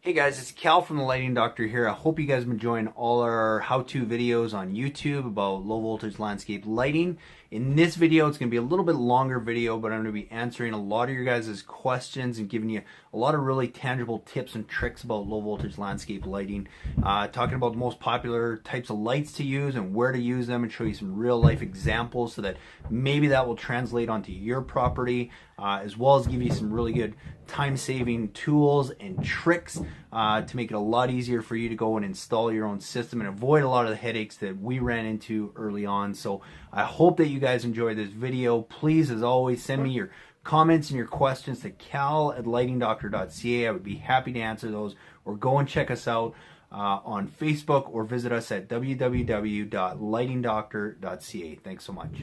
Hey guys, it's Cal from the Lighting Doctor here. I hope you guys have been enjoying all our how-to videos on YouTube about low voltage landscape lighting. In this video, it's going to be a little bit longer video, but I'm going to be answering a lot of your guys' questions and giving you a lot of really tangible tips and tricks about low voltage landscape lighting. Talking about the most popular types of lights to use and where to use them, and show you some real life examples so that maybe that will translate onto your property, as well as give you some really good time-saving tools and tricks to make it a lot easier for you to go and install your own system and avoid a lot of the headaches that we ran into early on. So I hope that you guys enjoy this video. Please, as always, send me your comments and your questions to cal@lightingdoctor.ca. I would be happy to answer those, or go and check us out on Facebook, or visit us at www.lightingdoctor.ca. Thanks so much.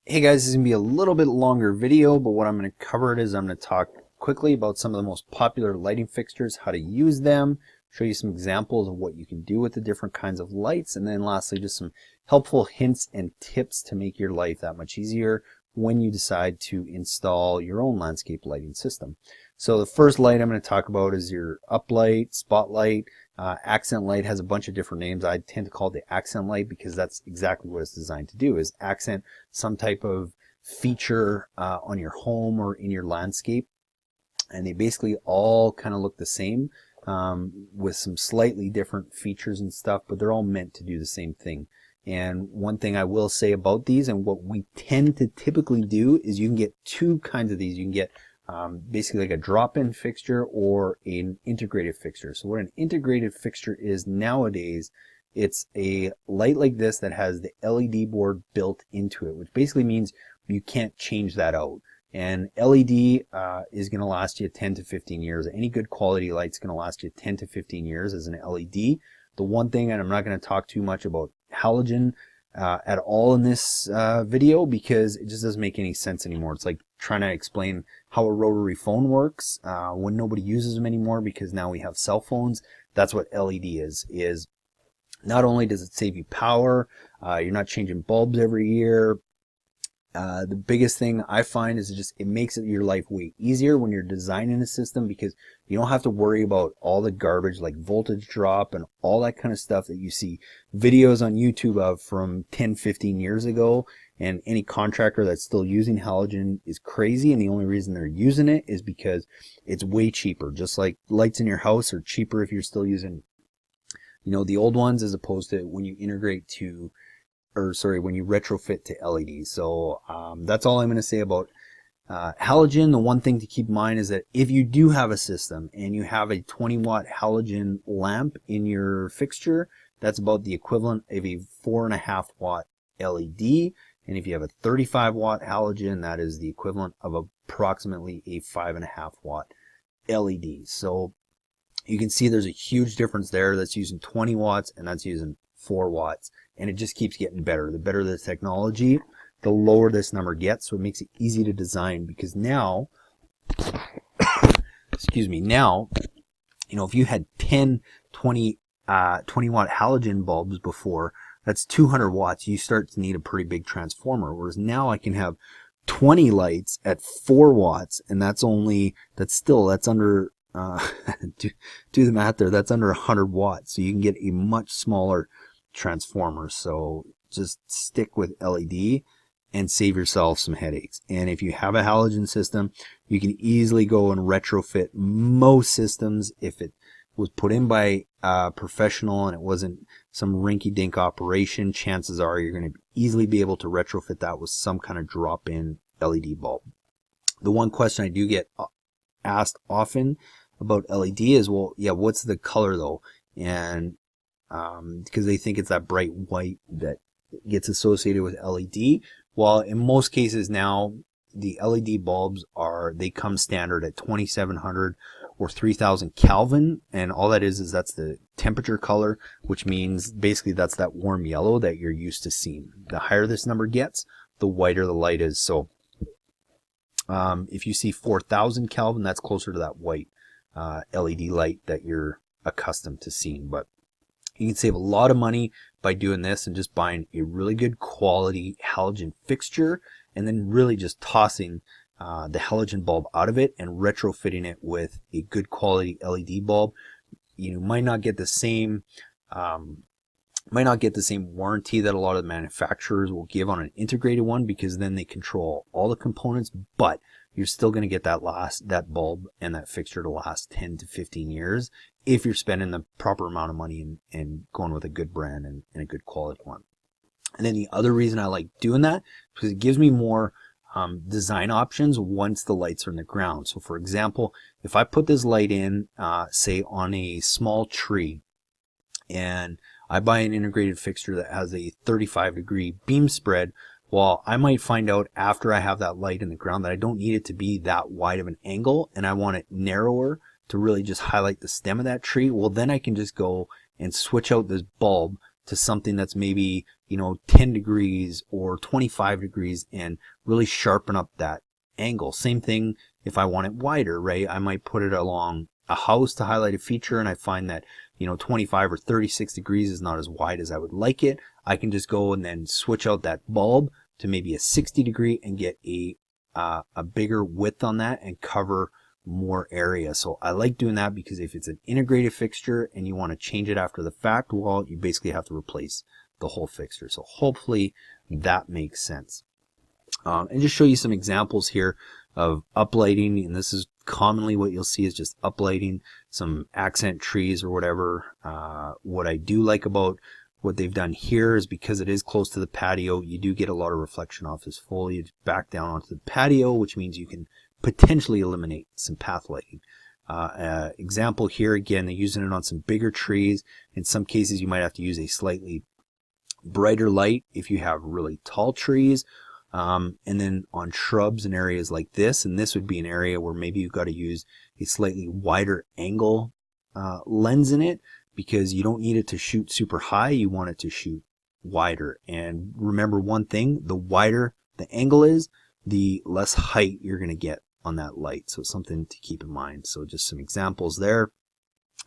Hey guys, this is going to be a little bit longer video, but what I'm going to cover is I'm going to talk quickly about some of the most popular lighting fixtures, how to use them, show you some examples of what you can do with the different kinds of lights, and then lastly just some helpful hints and tips to make your life that much easier when you decide to install your own landscape lighting system. So the first light I'm going to talk about is your uplight, spotlight. Accent light has a bunch of different names. I tend to call it the accent light because that's exactly what it's designed to do, is accent some type of feature on your home or in your landscape. And they basically all kind of look the same, with some slightly different features and stuff, but they're all meant to do the same thing. And one thing I will say about these, and what we tend to typically do, is you can get two kinds of these. You can get basically like a drop-in fixture or an integrated fixture. So what an integrated fixture is nowadays, it's a light like this that has the LED board built into it, which basically means you can't change that out. And LED is going to last you 10 to 15 years. Any good quality light's going to last you 10 to 15 years as an LED. The one thing, and I'm not going to talk too much about halogen at all in this video, because it just doesn't make any sense anymore. It's like trying to explain how a rotary phone works when nobody uses them anymore, because now we have cell phones. That's what LED is not only does it save you power, you're not changing bulbs every year. The biggest thing I find is it makes your life way easier when you're designing a system, because you don't have to worry about all the garbage like voltage drop and all that kind of stuff that you see videos on YouTube of from 10-15 years ago. And any contractor that's still using halogen is crazy, and the only reason they're using it is because it's way cheaper. Just like lights in your house are cheaper if you're still using, the old ones, as opposed to when you integrate to, when you retrofit to LEDs. So that's all I'm going to say about halogen. The one thing to keep in mind is that if you do have a system and you have a 20-watt halogen lamp in your fixture, that's about the equivalent of a 4.5-watt LED. And if you have a 35-watt halogen, that is the equivalent of approximately a 5.5-watt LED. So you can see there's a huge difference there. That's using 20 watts and that's using 4 watts. And it just keeps getting better. The better the technology, the lower this number gets. So it makes it easy to design, because now, excuse me, now, if you had 10, 20 watt halogen bulbs before, that's 200 watts. You start to need a pretty big transformer. Whereas now I can have 20 lights at 4 watts, and that's under, do the math there, that's under 100 watts. So you can get a much smaller transformer. So just stick with LED and save yourself some headaches. And if you have a halogen system, you can easily go and retrofit most systems. If it was put in by a professional and it wasn't some rinky-dink operation, chances are you're going to easily be able to retrofit that with some kind of drop-in LED bulb. The one question I do get asked often about LED is, well, yeah, what's the color though? And because they think it's that bright white that gets associated with LED. Well, in most cases now, the LED bulbs they come standard at 2700 or 3000 Kelvin, and all that is that's the temperature color, which means basically that's that warm yellow that you're used to seeing. The higher this number gets, the whiter the light is. So if you see 4000 Kelvin, that's closer to that white LED light that you're accustomed to seeing. But you can save a lot of money by doing this and just buying a really good quality halogen fixture, and then really just tossing the halogen bulb out of it and retrofitting it with a good quality LED bulb. You might not get the same warranty that a lot of the manufacturers will give on an integrated one, because then they control all the components, but you're still going to get that bulb and that fixture to last 10 to 15 years if you're spending the proper amount of money and going with a good brand and a good quality one. And then the other reason I like doing that is because it gives me more design options once the lights are in the ground. So for example, if I put this light in, say on a small tree, and I buy an integrated fixture that has a 35-degree beam spread, well, I might find out after I have that light in the ground that I don't need it to be that wide of an angle, and I want it narrower to really just highlight the stem of that tree. Well, then I can just go and switch out this bulb to something that's maybe, 10 degrees or 25 degrees and really sharpen up that angle. Same thing if I want it wider, right? I might put it along a house to highlight a feature, and I find that 25 or 36 degrees is not as wide as I would like it. I can just go and then switch out that bulb to maybe a 60 degree and get a bigger width on that and cover more area. So I like doing that, because if it's an integrated fixture and you want to change it after the fact, well, you basically have to replace the whole fixture. So hopefully that makes sense. And just show you some examples here of uplighting, and this is commonly what you'll see is just uplighting some accent trees or whatever. What I do like about what they've done here is, because it is close to the patio, you do get a lot of reflection off this foliage back down onto the patio, which means you can potentially eliminate some path lighting. Example here, again, they're using it on some bigger trees. In some cases you might have to use a slightly brighter light if you have really tall trees. And then on shrubs and areas like this, and this would be an area where maybe you've got to use a slightly wider angle lens in it, because you don't need it to shoot super high, you want it to shoot wider. And remember one thing, the wider the angle is, the less height you're going to get on that light. So something to keep in mind. So just some examples there.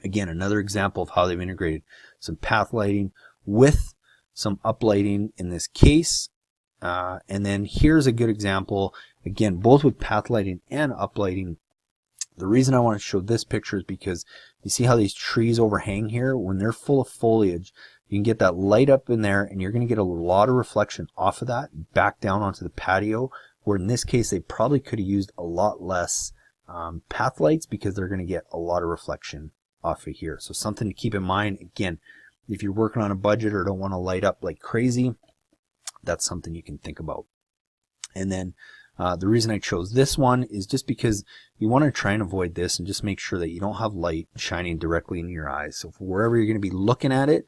Again, another example of how they've integrated some path lighting with some uplighting in this case. And then here's a good example, again, both with path lighting and uplighting. The reason I want to show this picture is because you see how these trees overhang here? When they're full of foliage, you can get that light up in there, and you're going to get a lot of reflection off of that back down onto the patio, where in this case they probably could have used a lot less path lights, because they're going to get a lot of reflection off of here. So something to keep in mind. Again, if you're working on a budget or don't want to light up like crazy, that's something you can think about. And then the reason I chose this one is just because you want to try and avoid this and just make sure that you don't have light shining directly into your eyes. So wherever you're going to be looking at it,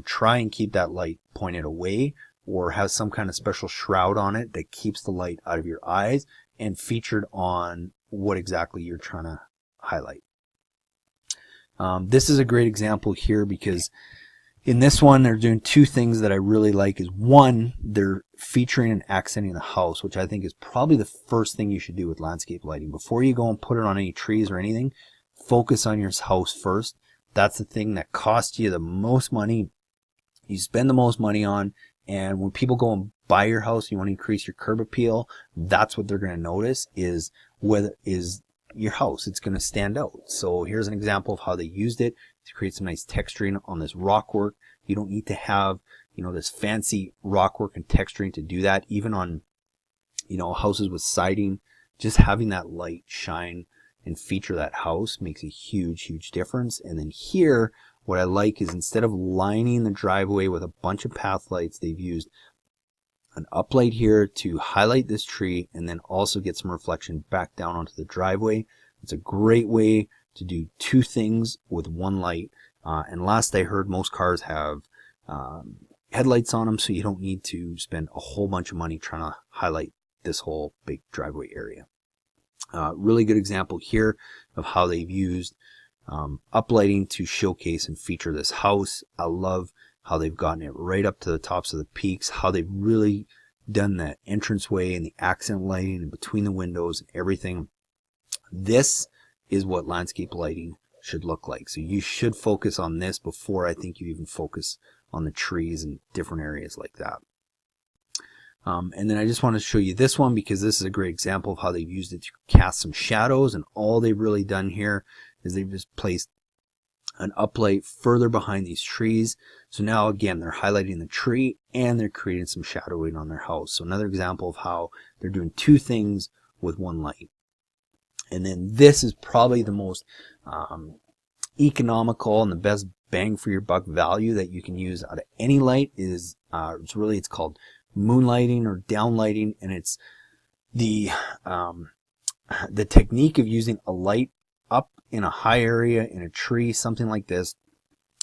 try and keep that light pointed away, or have some kind of special shroud on it that keeps the light out of your eyes and featured on what exactly you're trying to highlight. This is a great example here, because in this one, they're doing two things that I really like. Is one, they're featuring and accenting the house, which I think is probably the first thing you should do with landscape lighting. Before you go and put it on any trees or anything, focus on your house first. That's the thing that costs you the most money, you spend the most money on. And when people go and buy your house, you want to increase your curb appeal, that's what they're going to notice is your house. It's going to stand out. So here's an example of how they used it to create some nice texturing on this rock work. You don't need to have, this fancy rock work and texturing to do that. Even on, houses with siding, just having that light shine and feature that house makes a huge, huge difference. And then here, what I like is, instead of lining the driveway with a bunch of path lights, they've used an uplight here to highlight this tree and then also get some reflection back down onto the driveway. It's a great way to do two things with one light. And last I heard, most cars have headlights on them, so you don't need to spend a whole bunch of money trying to highlight this whole big driveway area. Really good example here of how they've used uplighting to showcase and feature this house. I love how they've gotten it right up to the tops of the peaks, how they've really done that entranceway and the accent lighting and between the windows and everything. This is what landscape lighting should look like. So you should focus on this before I think you even focus on the trees and different areas like that. And then I just want to show you this one because this is a great example of how they've used it to cast some shadows, and all they've really done here is they've just placed an uplight further behind these trees. So now again, they're highlighting the tree and they're creating some shadowing on their house. So another example of how they're doing two things with one light. And then this is probably the most economical and the best bang for your buck value that you can use out of any light is it's called moonlighting or downlighting, and it's the technique of using a light up in a high area in a tree, something like this,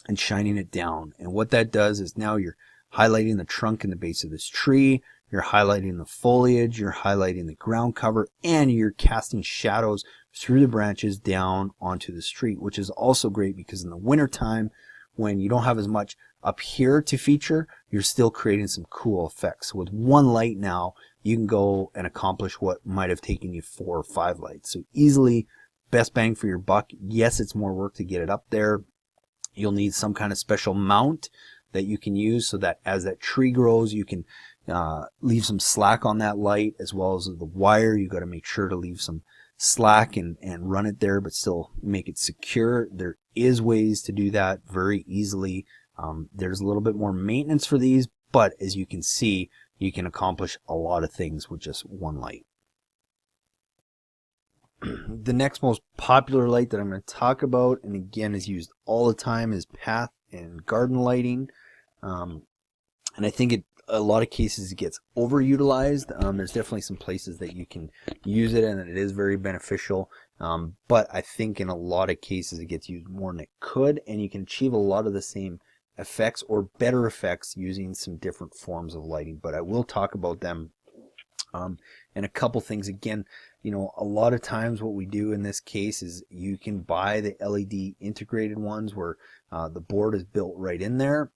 and shining it down. And what that does is now you're highlighting the trunk and the base of this tree, you're highlighting the foliage, you're highlighting the ground cover, and you're casting shadows through the branches down onto the street, which is also great because in the wintertime, when you don't have as much up here to feature, you're still creating some cool effects. With one light now, you can go and accomplish what might have taken you 4 or 5 lights. So easily, best bang for your buck. Yes, it's more work to get it up there. You'll need some kind of special mount that you can use so that as that tree grows, you can leave some slack on that light, as well as the wire. You got to make sure to leave some slack and run it there, but still make it secure. There is ways to do that very easily. There's a little bit more maintenance for these, but as you can see, you can accomplish a lot of things with just one light. The next most popular light that I'm going to talk about, and again is used all the time, is path and garden lighting. And I think a lot of cases it gets overutilized. There's definitely some places that you can use it and it is very beneficial. But I think in a lot of cases it gets used more than it could, and you can achieve a lot of the same effects or better effects using some different forms of lighting. But I will talk about them. And a couple things, again, a lot of times what we do in this case is you can buy the LED integrated ones where the board is built right in there.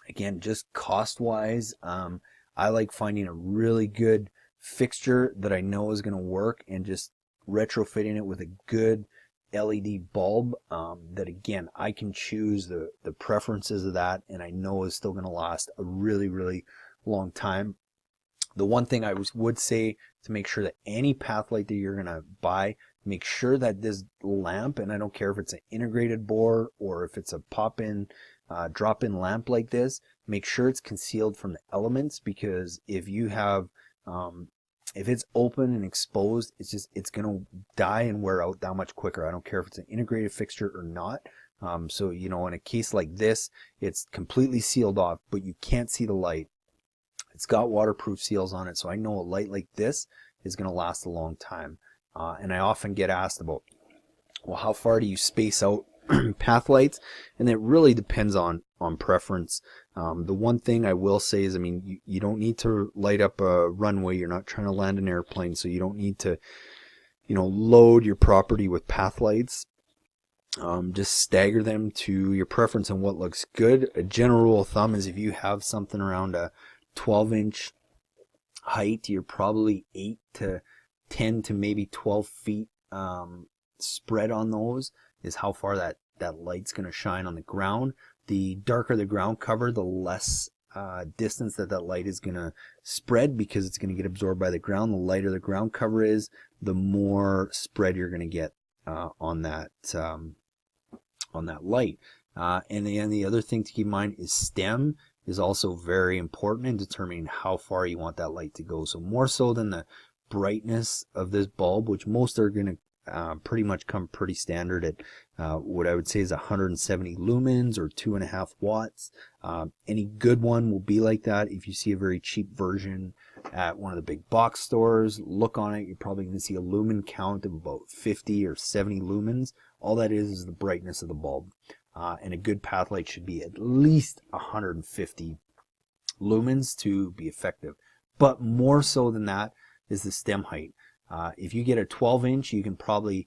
Again, just cost wise, I like finding a really good fixture that I know is going to work and just retrofitting it with a good LED bulb that, again, I can choose the preferences of that, and I know is still going to last a really, really long time. The one thing I would say to make sure that any path light that you're going to buy, make sure that this lamp, and I don't care if it's an integrated bore or if it's a pop-in, drop-in lamp like this, make sure it's concealed from the elements, because if you have, if it's open and exposed, it's going to die and wear out that much quicker. I don't care if it's an integrated fixture or not. So, in a case like this, it's completely sealed off, but you can't see the light. It's got waterproof seals on it, so I know a light like this is going to last a long time. And I often get asked about, well, how far do you space out path lights? And it really depends on preference. The one thing I will say is, you don't need to light up a runway. You're not trying to land an airplane, so you don't need to, load your property with path lights. Just stagger them to your preference and what looks good. A general rule of thumb is if you have something around a 12-inch height, you're probably 8 to 10 to maybe 12 feet spread on those is how far that light's going to shine on the ground. The darker the ground cover, the less distance that light is going to spread, because it's going to get absorbed by the ground. The lighter the ground cover is, the more spread you're going to get on that light. And then the other thing to keep in mind is stem is also very important in determining how far you want that light to go. So more so than the brightness of this bulb, which most are going to pretty much come pretty standard at what I would say is 170 lumens or 2.5 watts. Any good one will be like that. If you see a very cheap version at one of the big box stores, look on it, you're probably going to see a lumen count of about 50 or 70 lumens. All that is the brightness of the bulb. And a good path light should be at least 150 lumens to be effective. But more so than that is the stem height. If you get a 12-inch, you can probably,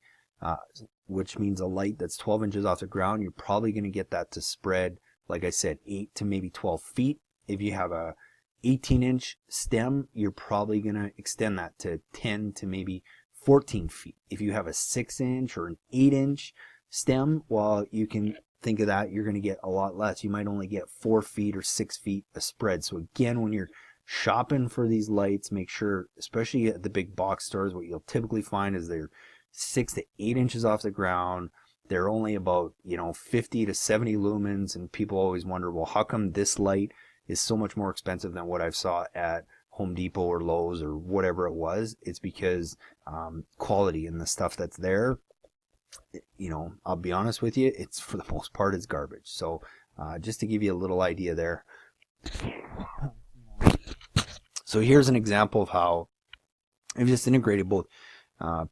which means a light that's 12 inches off the ground, you're probably going to get that to spread, like I said, 8 to maybe 12 feet. If you have a 18-inch stem, you're probably going to extend that to 10 to maybe 14 feet. If you have a 6-inch or an 8-inch stem, well, you can think of that, you're going to get a lot less. You might only get 4 feet or 6 feet of spread. So again, when you're shopping for these lights, make sure, especially at the big box stores, what you'll typically find is they're 6 to 8 inches off the ground. They're only about, 50 to 70 lumens, and people always wonder, well, how come this light is so much more expensive than what I saw at Home Depot or Lowe's or whatever it was? It's because quality and the stuff that's there, I'll be honest with you, it's for the most part it's garbage. So just to give you a little idea there. So here's an example of how I've just integrated both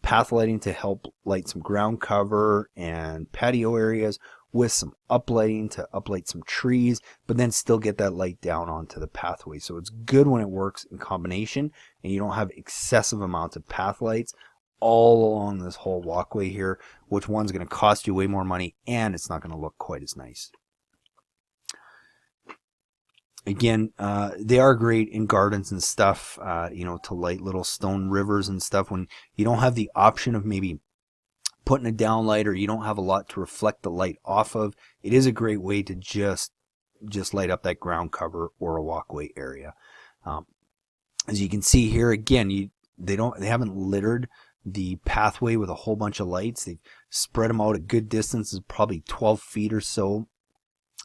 path lighting to help light some ground cover and patio areas with some uplighting to uplight some trees, but then still get that light down onto the pathway. So it's good when it works in combination and you don't have excessive amounts of path lights all along this whole walkway here, which one's going to cost you way more money and it's not going to look quite as nice. Again, they are great in gardens and stuff, to light little stone rivers and stuff when you don't have the option of maybe putting a downlight or you don't have a lot to reflect the light off of. It is a great way to just light up that ground cover or a walkway area. As you can see here, again, they haven't littered the pathway with a whole bunch of lights. They've spread them out a good distance, probably 12 feet or so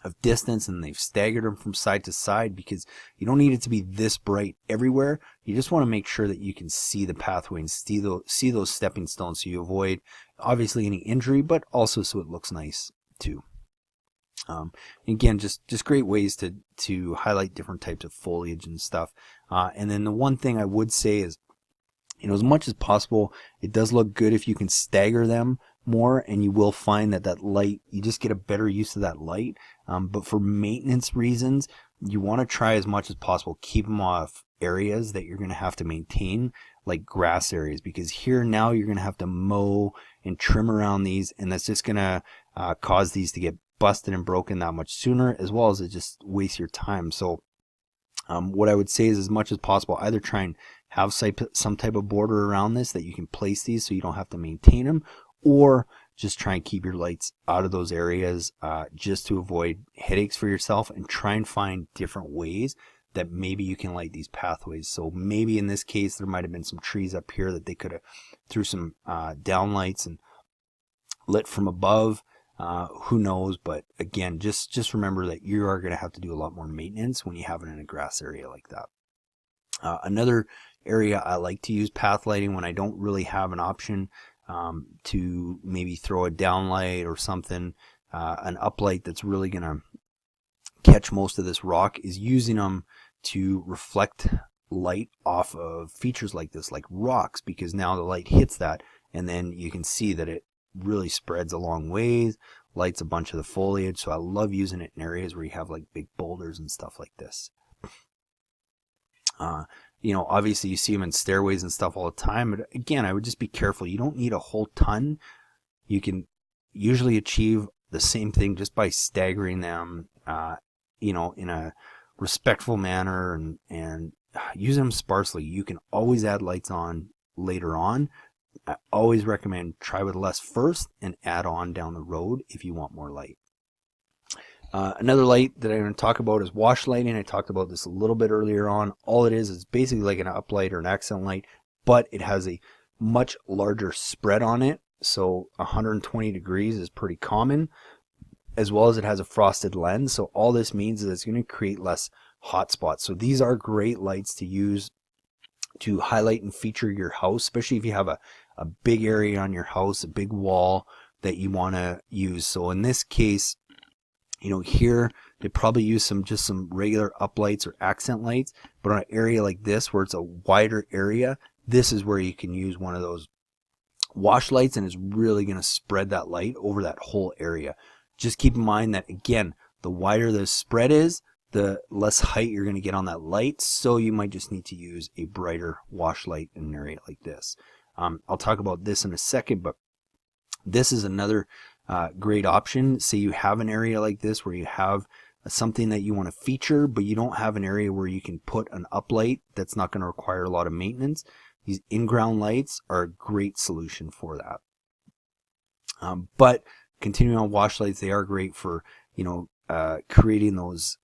of distance, and they've staggered them from side to side because you don't need it to be this bright everywhere. You just want to make sure that you can see the pathway and see those stepping stones, so you avoid obviously any injury, but also so it looks nice too. Again, just great ways to highlight different types of foliage and stuff. And then the one thing I would say is, as much as possible, it does look good if you can stagger them more, and you will find that light, you just get a better use of that light. But for maintenance reasons, you want to try as much as possible keep them off areas that you're going to have to maintain, like grass areas, because here now you're going to have to mow and trim around these, and that's just going to cause these to get busted and broken that much sooner, as well as it just wastes your time. So what I would say is, as much as possible, either try and have some type of border around this that you can place these so you don't have to maintain them, or just try and keep your lights out of those areas just to avoid headaches for yourself, and try and find different ways that maybe you can light these pathways. So maybe in this case there might have been some trees up here that they could have threw some downlights and lit from above. Who knows? But again, just remember that you are going to have to do a lot more maintenance when you have it in a grass area like that. Another area I like to use path lighting when I don't really have an option to maybe throw a downlight or something, an uplight that's really going to catch most of this rock, is using them to reflect light off of features like this, like rocks, because now the light hits that and then you can see that it really spreads a long ways, lights a bunch of the foliage. So I love using it in areas where you have like big boulders and stuff like this. Obviously you see them in stairways and stuff all the time, but again, I would just be careful. You don't need a whole ton. You can usually achieve the same thing just by staggering them, in a respectful manner, and use them sparsely. You can always add lights on later on. I always recommend try with less first and add on down the road if you want more light. Another light that I'm going to talk about is wash lighting. I talked about this a little bit earlier on. All it is basically like an uplight or an accent light, but it has a much larger spread on it. So 120 degrees is pretty common, as well as it has a frosted lens. So all this means is it's going to create less hot spots. So these are great lights to use to highlight and feature your house, especially if you have a big area on your house, a big wall that you want to use. So in this case, here they probably use some regular uplights or accent lights, but on an area like this where it's a wider area, this is where you can use one of those wash lights, and it's really going to spread that light over that whole area. Just keep in mind that, again, the wider the spread is, the less height you're going to get on that light, so you might just need to use a brighter wash light in an area like this. I'll talk about this in a second, but this is another great option. Say you have an area like this where you have something that you want to feature, but you don't have an area where you can put an uplight that's not going to require a lot of maintenance. These in-ground lights are a great solution for that. But continuing on wash lights, they are great for creating those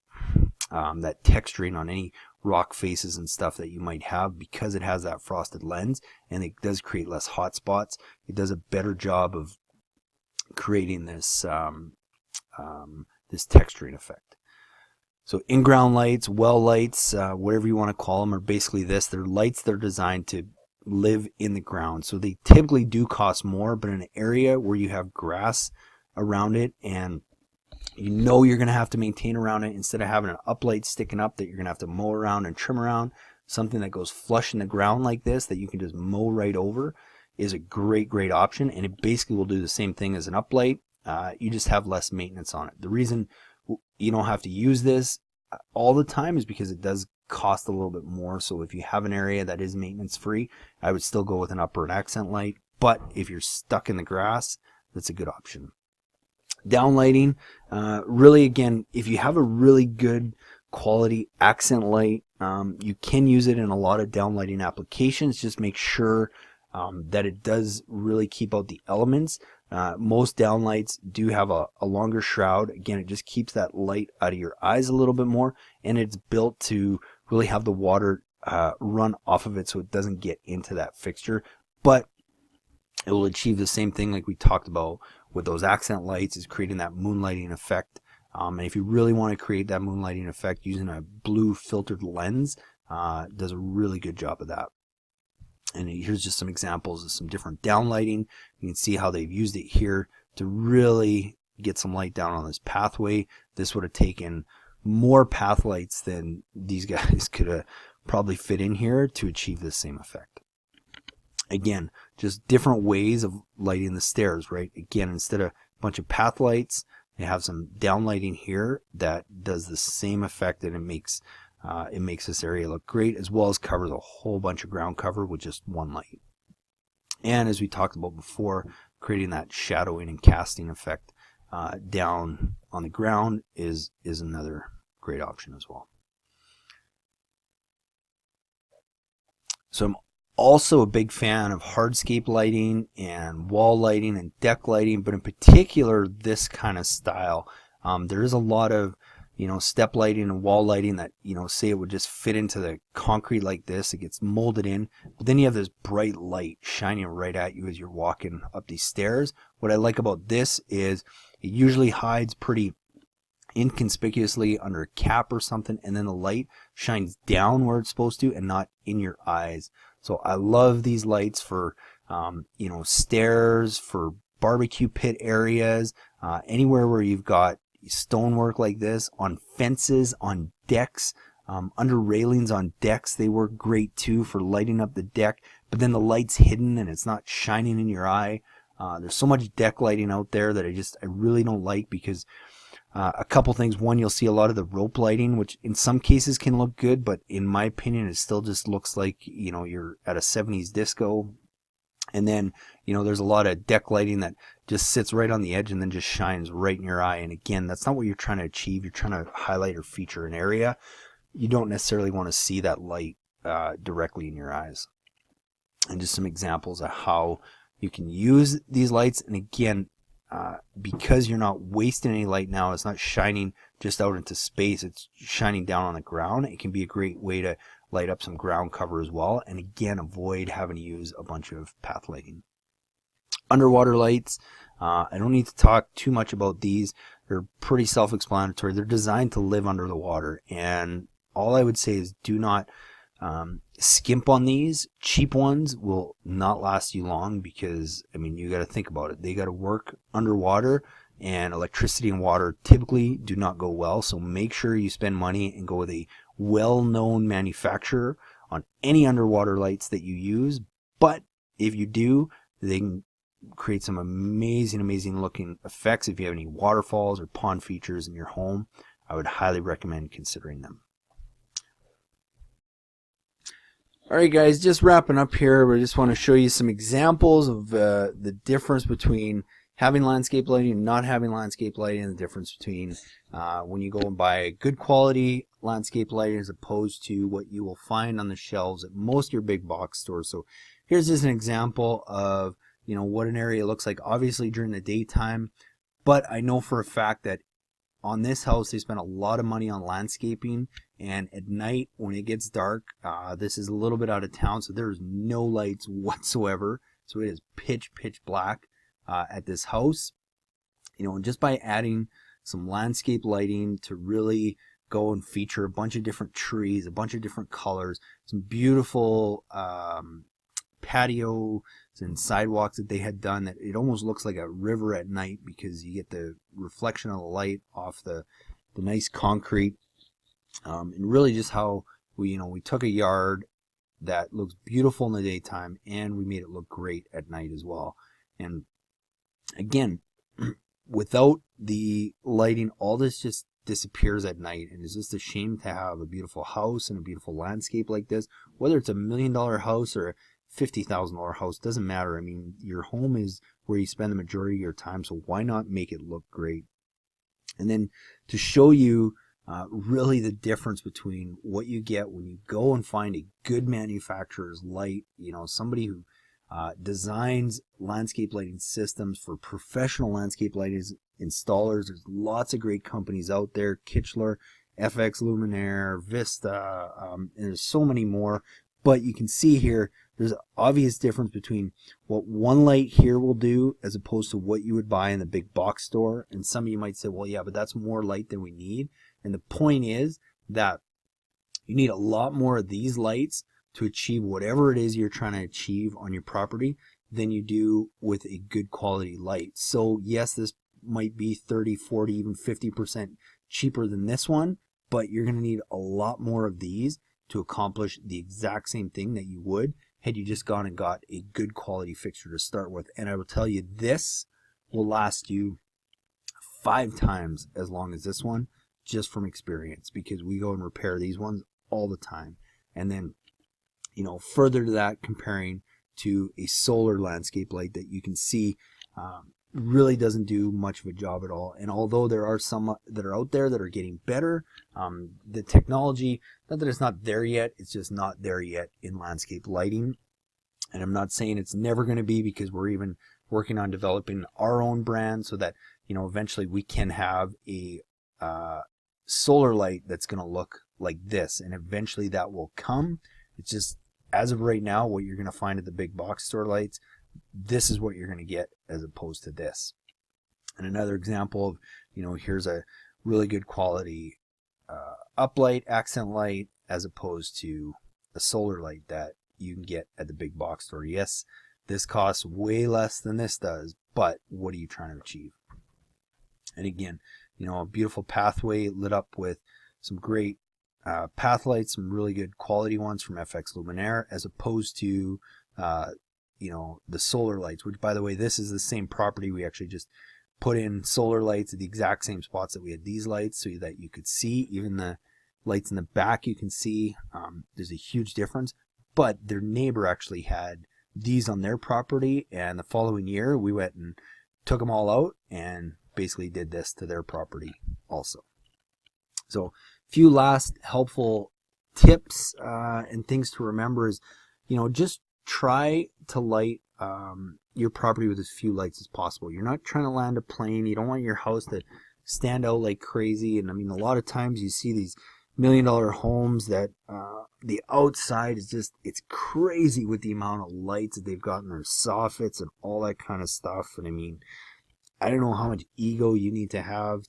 that texturing on any rock faces and stuff that you might have, because it has that frosted lens and it does create less hot spots. It does a better job of creating this this texturing effect. So in-ground lights, well lights, whatever you want to call them, are basically this. They're lights that are designed to live in the ground. So they typically do cost more, but in an area where you have grass around it and you know you're going to have to maintain around it, instead of having an uplight sticking up that you're going to have to mow around and trim around, something that goes flush in the ground like this that you can just mow right over is a great option. And it basically will do the same thing as an uplight. You just have less maintenance on it. The reason you don't have to use this all the time is because it does cost a little bit more. So if you have an area that is maintenance free, I would still go with an upper and accent light. But if you're stuck in the grass, that's a good option. Downlighting, really, again, if you have a really good quality accent light, you can use it in a lot of downlighting applications. Just make sure that it does really keep out the elements. Most downlights do have a longer shroud. Again, it just keeps that light out of your eyes a little bit more, and it's built to really have the water run off of it so it doesn't get into that fixture. But it will achieve the same thing like we talked about with those accent lights, is creating that moonlighting effect. And if you really want to create that moonlighting effect, using a blue filtered lens does a really good job of that. And here's just some examples of some different downlighting. You can see how they've used it here to really get some light down on this pathway. This would have taken more path lights than these guys could have probably fit in here to achieve the same effect. Again, just different ways of lighting the stairs, right? Again, instead of a bunch of path lights, they have some downlighting here that does the same effect, and it makes this area look great, as well as covers a whole bunch of ground cover with just one light. And as we talked about before, creating that shadowing and casting effect down on the ground is another great option as well. So I'm also a big fan of hardscape lighting and wall lighting and deck lighting, but in particular this kind of style. There is a lot of step lighting and wall lighting that, say it would just fit into the concrete like this. It gets molded in, but then you have this bright light shining right at you as you're walking up these stairs. What I like about this is it usually hides pretty inconspicuously under a cap or something, and then the light shines down where it's supposed to and not in your eyes. So I love these lights for, stairs, for barbecue pit areas, anywhere where you've got stonework like this, on fences, on decks, under railings on decks. They work great too for lighting up the deck, but then the light's hidden and it's not shining in your eye. There's so much deck lighting out there that I really don't like, because a couple things. One, you'll see a lot of the rope lighting, which in some cases can look good, but in my opinion it still just looks like you're at a 70s disco. And then there's a lot of deck lighting that just sits right on the edge and then just shines right in your eye. And again, that's not what you're trying to achieve. You're trying to highlight or feature an area. You don't necessarily want to see that light directly in your eyes. And just some examples of how you can use these lights. And again, because you're not wasting any light now, it's not shining just out into space, it's shining down on the ground. It can be a great way to light up some ground cover as well, and again, avoid having to use a bunch of path lighting. Underwater lights, I don't need to talk too much about these. They're pretty self-explanatory. They're designed to live under the water, and all I would say is do not skimp on these. Cheap ones will not last you long, because you got to think about it. They got to work underwater, and electricity and water typically do not go well. So make sure you spend money and go with a well-known manufacturer on any underwater lights that you use. But if you do, they can create some amazing looking effects. If you have any waterfalls or pond features in your home, I would highly recommend considering them. Alright guys, just wrapping up here. We just want to show you some examples of the difference between having landscape lighting and not having landscape lighting, and the difference between when you go and buy a good quality landscape lighting as opposed to what you will find on the shelves at most of your big box stores. So here's just an example of what an area looks like, obviously during the daytime, but I know for a fact that on this house they spent a lot of money on landscaping And at night when it gets dark, this is a little bit out of town, so there's no lights whatsoever. So it is pitch black at this house. You know, and just by adding some landscape lighting to really go and feature a bunch of different trees, a bunch of different colors, some beautiful patios and sidewalks that they had done, that it almost looks like a river at night because you get the reflection of the light off the nice concrete. And really just how we took a yard that looks beautiful in the daytime and we made it look great at night as well. And again, without the lighting, all this just disappears at night, and it's just a shame to have a beautiful house and a beautiful landscape like this. Whether it's $1 million house or a $50,000 house, doesn't matter. I mean, your home is where you spend the majority of your time, so why not make it look great? And then to show you really the difference between what you get when you go and find a good manufacturer's light, you know, somebody who designs landscape lighting systems for professional landscape lighting installers. There's lots of great companies out there: Kichler, FX Luminaire, Vista, and there's so many more. But you can see here, there's an obvious difference between what one light here will do as opposed to what you would buy in the big box store. And some of you might say, well, yeah, but that's more light than we need. And the point is that you need a lot more of these lights to achieve whatever it is you're trying to achieve on your property than you do with a good quality light. So yes, this might be 30, 40, even 50% cheaper than this one, but you're going to need a lot more of these to accomplish the exact same thing that you would had you just gone and got a good quality fixture to start with. And I will tell you, this will last you 5 times as long as this one, just from experience, because we go and repair these ones all the time. And then, you know, further to that, comparing to a solar landscape light that you can see really doesn't do much of a job at all. And although there are some that are out there that are getting better, the technology, not that it's not there yet, it's just not there yet in landscape lighting. And I'm not saying it's never going to be, because we're even working on developing our own brand so that, you know, eventually we can have a solar light that's going to look like this, and eventually that will come. It's just, as of right now, what you're going to find at the big box store lights, this is what you're going to get as opposed to this. And another example of, you know, here's a really good quality uplight, accent light, as opposed to a solar light that you can get at the big box store. Yes, this costs way less than this does, but what are you trying to achieve? And again, you know, a beautiful pathway lit up with some great path lights, some really good quality ones from FX Luminaire, as opposed to you know, the solar lights, which, by the way, this is the same property. We actually just put in solar lights at the exact same spots that we had these lights, so that you could see even the lights in the back. You can see there's a huge difference, but their neighbor actually had these on their property, and the following year we went and took them all out and basically did this to their property also. So a few last helpful tips and things to remember is, you know, just try to light your property with as few lights as possible. You're not trying to land a plane. You don't want your house to stand out like crazy. And I mean, a lot of times you see these $1 million homes that the outside is just, it's crazy with the amount of lights that they've got in their soffits and all that kind of stuff. And I mean, I don't know how much ego you need to have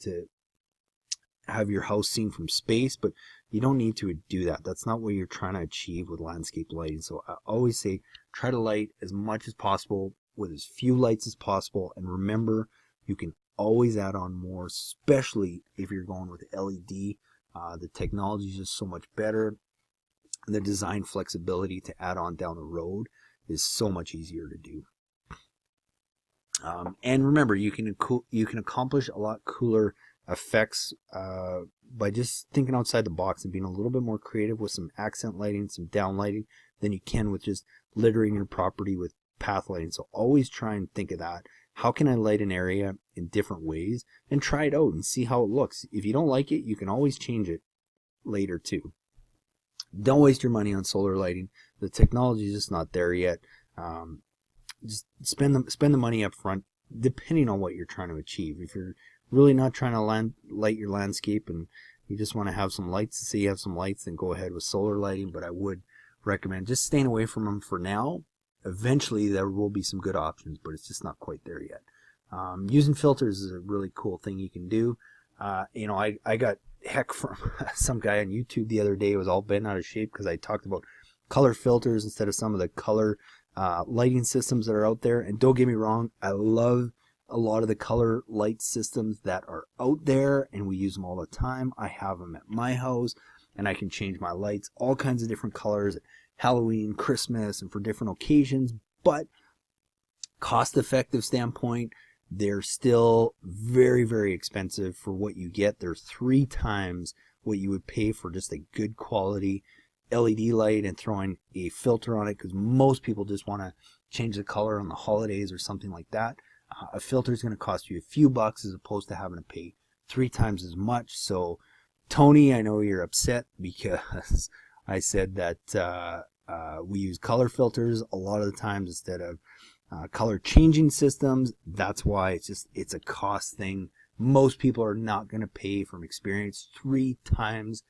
your house seen from space, but you don't need to do that. That's not what you're trying to achieve with landscape lighting. So I always say, try to light as much as possible with as few lights as possible. And remember, you can always add on more, especially if you're going with LED. The technology is just so much better. The design flexibility to add on down the road is so much easier to do. And remember, you can accomplish a lot cooler effects by just thinking outside the box and being a little bit more creative with some accent lighting, some down lighting, than you can with just littering your property with path lighting. So always try and think of that. How can I light an area in different ways, and try it out and see how it looks. If you don't like it, you can always change it later too. Don't waste your money on solar lighting. The technology is just not there yet. Just spend the money up front, depending on what you're trying to achieve. If you're really not trying to light your landscape and you just want to have some lights to see you have some lights, then go ahead with solar lighting. But I would recommend just staying away from them for now. Eventually there will be some good options, but it's just not quite there yet. Using filters is a really cool thing you can do. You know, I got heck from some guy on YouTube the other day. It was all bent out of shape because I talked about color filters instead of some of the color lighting systems that are out there. And don't get me wrong, I love a lot of the color light systems that are out there, and we use them all the time. I have them at my house, and I can change my lights all kinds of different colors at Halloween, Christmas, and for different occasions. But cost-effective standpoint, they're still very, very expensive for what you get. They're 3 times what you would pay for just a good quality LED light and throwing a filter on it, because most people just want to change the color on the holidays or something like that. A filter is going to cost you a few bucks as opposed to having to pay 3 times as much. So Tony, I know you're upset because I said that we use color filters a lot of the times instead of color changing systems. That's why it's a cost thing. Most people are not going to pay from experience 3 times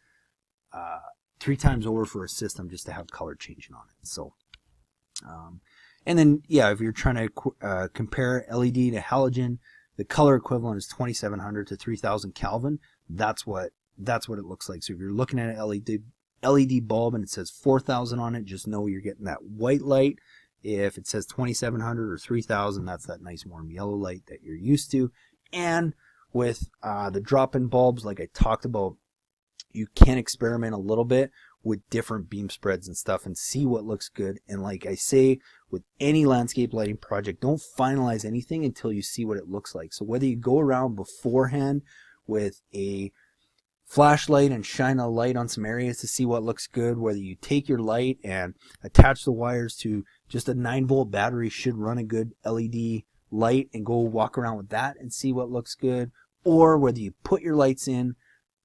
over for a system just to have color changing on it. So and then yeah, if you're trying to compare LED to halogen, the color equivalent is 2700 to 3000 Kelvin. That's what it looks like. So if you're looking at an LED bulb and it says 4000 on it, just know you're getting that white light. If it says 2700 or 3000, that's that nice warm yellow light that you're used to. And with the drop-in bulbs, like I talked about, you can experiment a little bit with different beam spreads and stuff and see what looks good. And like I say, with any landscape lighting project, don't finalize anything until you see what it looks like. So whether you go around beforehand with a flashlight and shine a light on some areas to see what looks good, whether you take your light and attach the wires to just a 9-volt battery, should run a good LED light, and go walk around with that and see what looks good, or whether you put your lights in,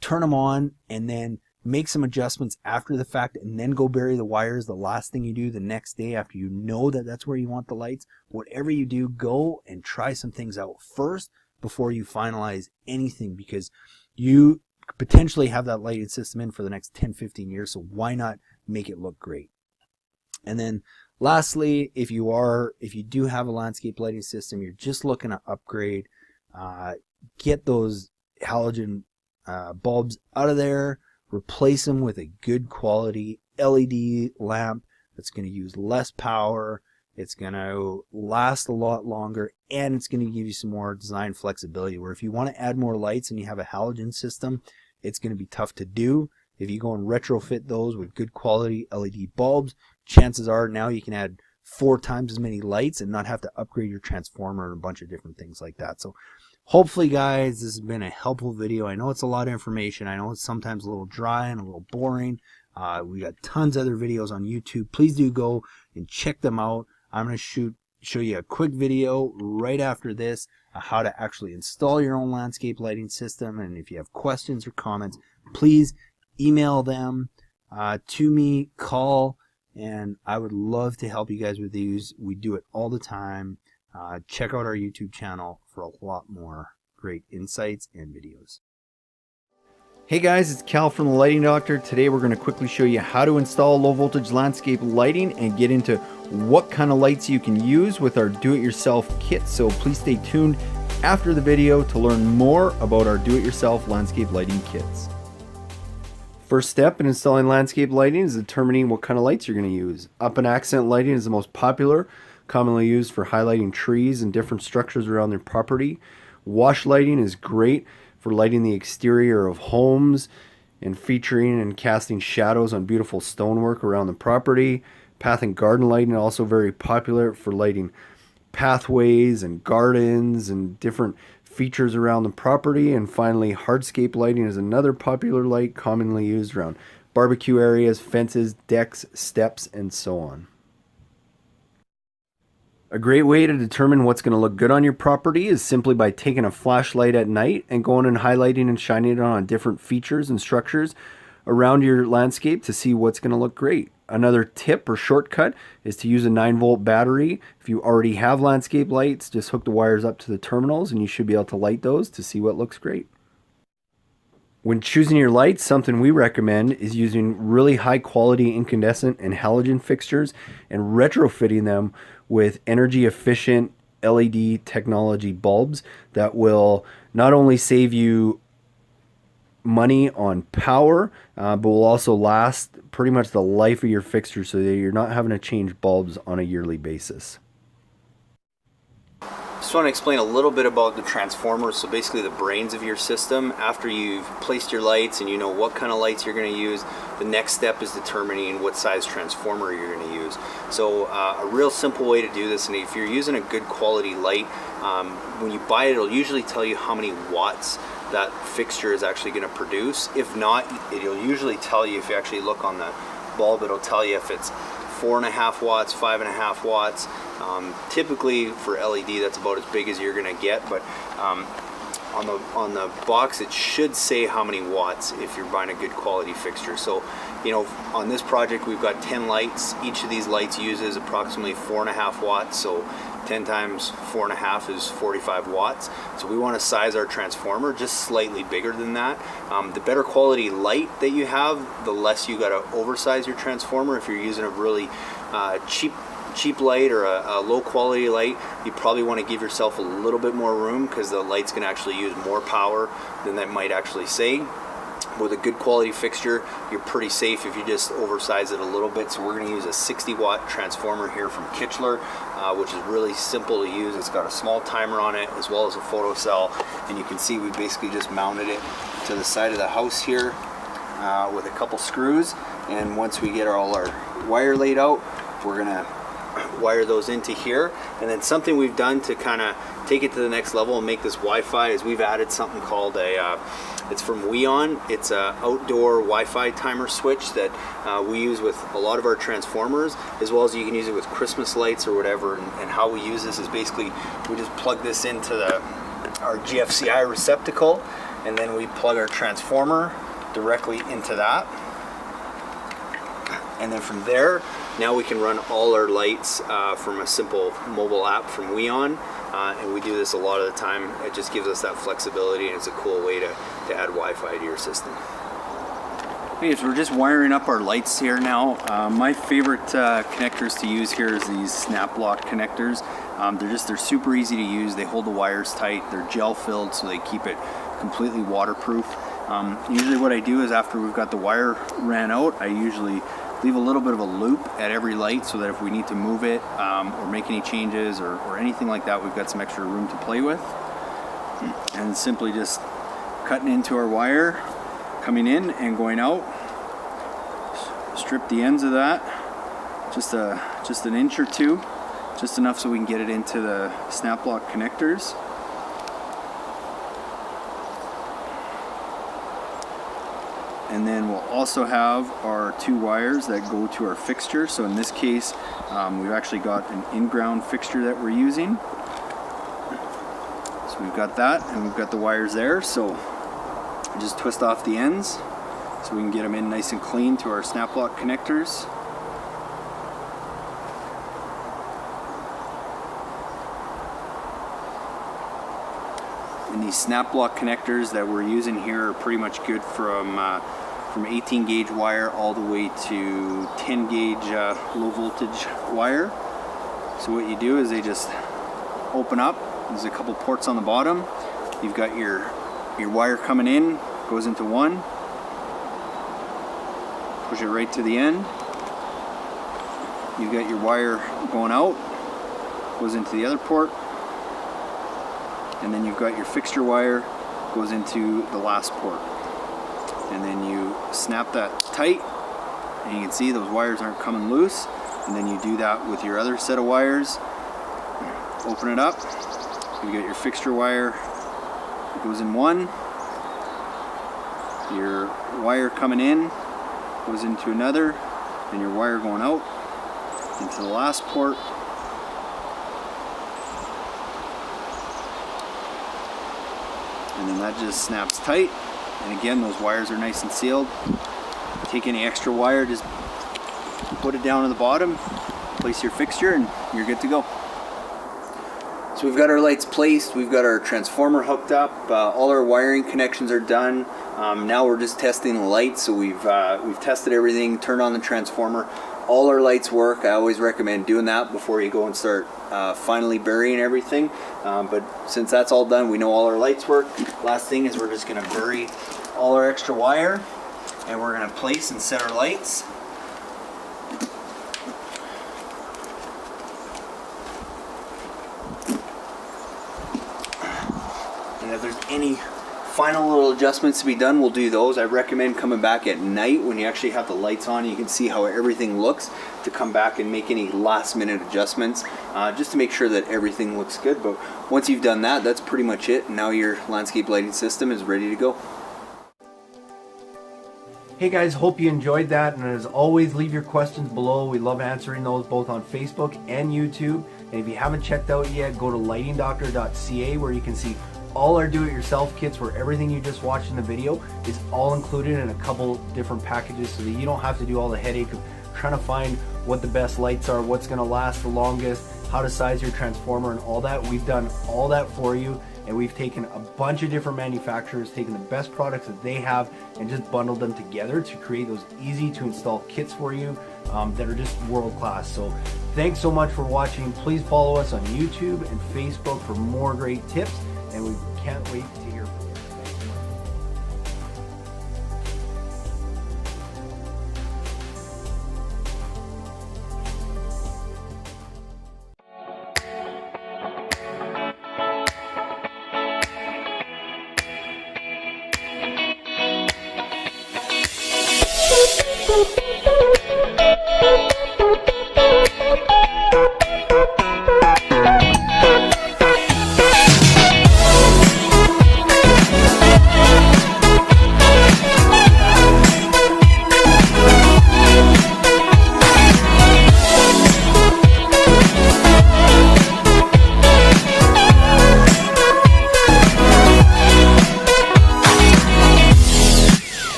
turn them on, and then make some adjustments after the fact, and then go bury the wires the last thing you do the next day after you know that that's where you want the lights. Whatever you do, go and try some things out first before you finalize anything, because you potentially have that lighting system in for the next 10-15 years, so why not make it look great? And then lastly, if you do have a landscape lighting system, you're just looking to upgrade, get those halogen bulbs out of there, replace them with a good quality LED lamp that's going to use less power, it's going to last a lot longer, and it's going to give you some more design flexibility, where if you want to add more lights and you have a halogen system, it's going to be tough to do. If you go and retrofit those with good quality LED bulbs, chances are now you can add 4 times as many lights and not have to upgrade your transformer and a bunch of different things like that. So hopefully, guys, this has been a helpful video. I know it's a lot of information. I know it's sometimes a little dry and a little boring. We got tons of other videos on YouTube. Please do go and check them out. I'm going to show you a quick video right after this, how to actually install your own landscape lighting system. And if you have questions or comments, please email them to me, call, and I would love to help you guys with these. We do it all the time. Check out our YouTube channel for a lot more great insights and videos. Hey guys, it's Cal from the Lighting Doctor. Today we're going to quickly show you how to install low voltage landscape lighting and get into what kind of lights you can use with our do-it-yourself kit. So please stay tuned after the video to learn more about our do-it-yourself landscape lighting kits. First step in installing landscape lighting is determining what kind of lights you're going to use. Up and accent lighting is the most popular, commonly used for highlighting trees and different structures around their property. Wash lighting is great for lighting the exterior of homes and featuring and casting shadows on beautiful stonework around the property. Path and garden lighting also very popular for lighting pathways and gardens and different features around the property. And finally, hardscape lighting is another popular light commonly used around barbecue areas, fences, decks, steps, and so on. A great way to determine what's going to look good on your property is simply by taking a flashlight at night and going and highlighting and shining it on different features and structures around your landscape to see what's going to look great. Another tip or shortcut is to use a 9-volt battery. If you already have landscape lights, just hook the wires up to the terminals and you should be able to light those to see what looks great. When choosing your lights, something we recommend is using really high quality incandescent and halogen fixtures and retrofitting them with energy efficient LED technology bulbs that will not only save you money on power, but will also last pretty much the life of your fixture so that you're not having to change bulbs on a yearly basis. Just want to explain a little bit about the transformers, so basically the brains of your system. After you've placed your lights and you know what kind of lights you're going to use, the next step is determining what size transformer you're going to use. So a real simple way to do this, and if you're using a good quality light, when you buy it, it'll usually tell you how many watts that fixture is actually going to produce. If not, it'll usually tell you, if you actually look on the bulb, it'll tell you if it's 4.5 watts, 5.5 watts. Typically for LED, that's about as big as you're going to get, but on the box it should say how many watts if you're buying a good quality fixture. So, you know, on this project we've got 10 lights. Each of these lights uses approximately 4.5 watts, so 10 times 4.5 is 45 watts. So we want to size our transformer just slightly bigger than that. The better quality light that you have, the less you got to oversize your transformer. If you're using a really cheap light or a low quality light, you probably want to give yourself a little bit more room, because the light's going to actually use more power than that might actually say. With a good quality fixture, you're pretty safe if you just oversize it a little bit. So we're going to use a 60 watt transformer here from Kichler, which is really simple to use. It's got a small timer on it as well as a photo cell, and you can see we basically just mounted it to the side of the house here with a couple screws. And once we get all our wire laid out, we're going to wire those into here. And then something we've done to kind of take it to the next level and make this Wi-Fi is we've added something called it's from Weon. It's a outdoor Wi-Fi timer switch that we use with a lot of our transformers, as well as you can use it with Christmas lights or whatever. And how we use this is basically we just plug this into our GFCI receptacle, and then we plug our transformer directly into that. And then from there, now we can run all our lights from a simple mobile app from Weon. And we do this a lot of the time. It just gives us that flexibility, and it's a cool way to add Wi-Fi to your system. Okay, so we're just wiring up our lights here now. My favorite connectors to use here is these snap lock connectors. They're super easy to use. They hold the wires tight. They're gel filled, so they keep it completely waterproof. Usually what I do is after we've got the wire ran out, I usually leave a little bit of a loop at every light so that if we need to move it or make any changes or anything like that, we've got some extra room to play with. And simply just cutting into our wire, coming in and going out. Strip the ends of that, just an inch or two, just enough so we can get it into the snap lock connectors. And then we'll also have our two wires that go to our fixture. So in this case, we've actually got an in-ground fixture that we're using. So we've got that, and we've got the wires there. So just twist off the ends so we can get them in nice and clean to our snap lock connectors. And these snap lock connectors that we're using here are pretty much good from 18 gauge wire all the way to 10 gauge low voltage wire. So what you do is they just open up. There's a couple ports on the bottom. You've got your wire coming in, goes into one. Push it right to the end. You've got your wire going out, goes into the other port. And then you've got your fixture wire, goes into the last port. And then you snap that tight, and you can see those wires aren't coming loose. And then you do that with your other set of wires. Open it up, you got your fixture wire, it goes in one. Your wire coming in goes into another, and your wire going out into the last port. And then that just snaps tight. And again, those wires are nice and sealed. Take any extra wire, just put it down on the bottom, place your fixture, and you're good to go. So we've got our lights placed, we've got our transformer hooked up, all our wiring connections are done. Now we're just testing the lights, so we've tested everything, turned on the transformer. All our lights work. I always recommend doing that before you go and start finally burying everything. But since that's all done, we know all our lights work. Last thing is we're just going to bury all our extra wire, and we're going to place and set our lights. And if there's any final little adjustments to be done, we'll do those. I recommend coming back at night when you actually have the lights on. You can see how everything looks, to come back and make any last minute adjustments, just to make sure that everything looks good. But once you've done that, that's pretty much it. Now your landscape lighting system is ready to go. Hey guys, hope you enjoyed that, and as always, leave your questions below. We love answering those both on Facebook and YouTube. And if you haven't checked out yet, go to lightingdoctor.ca, where you can see all our do-it-yourself kits, where everything you just watched in the video is all included in a couple different packages, so that you don't have to do all the headache of trying to find what the best lights are, what's going to last the longest, how to size your transformer and all that. We've done all that for you, and we've taken a bunch of different manufacturers, taken the best products that they have, and just bundled them together to create those easy to install kits for you that are just world class. So thanks so much for watching. Please follow us on YouTube and Facebook for more great tips, and we can't wait to hear from you. Thanks so much.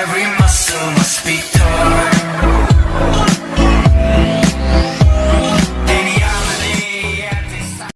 Every muscle must be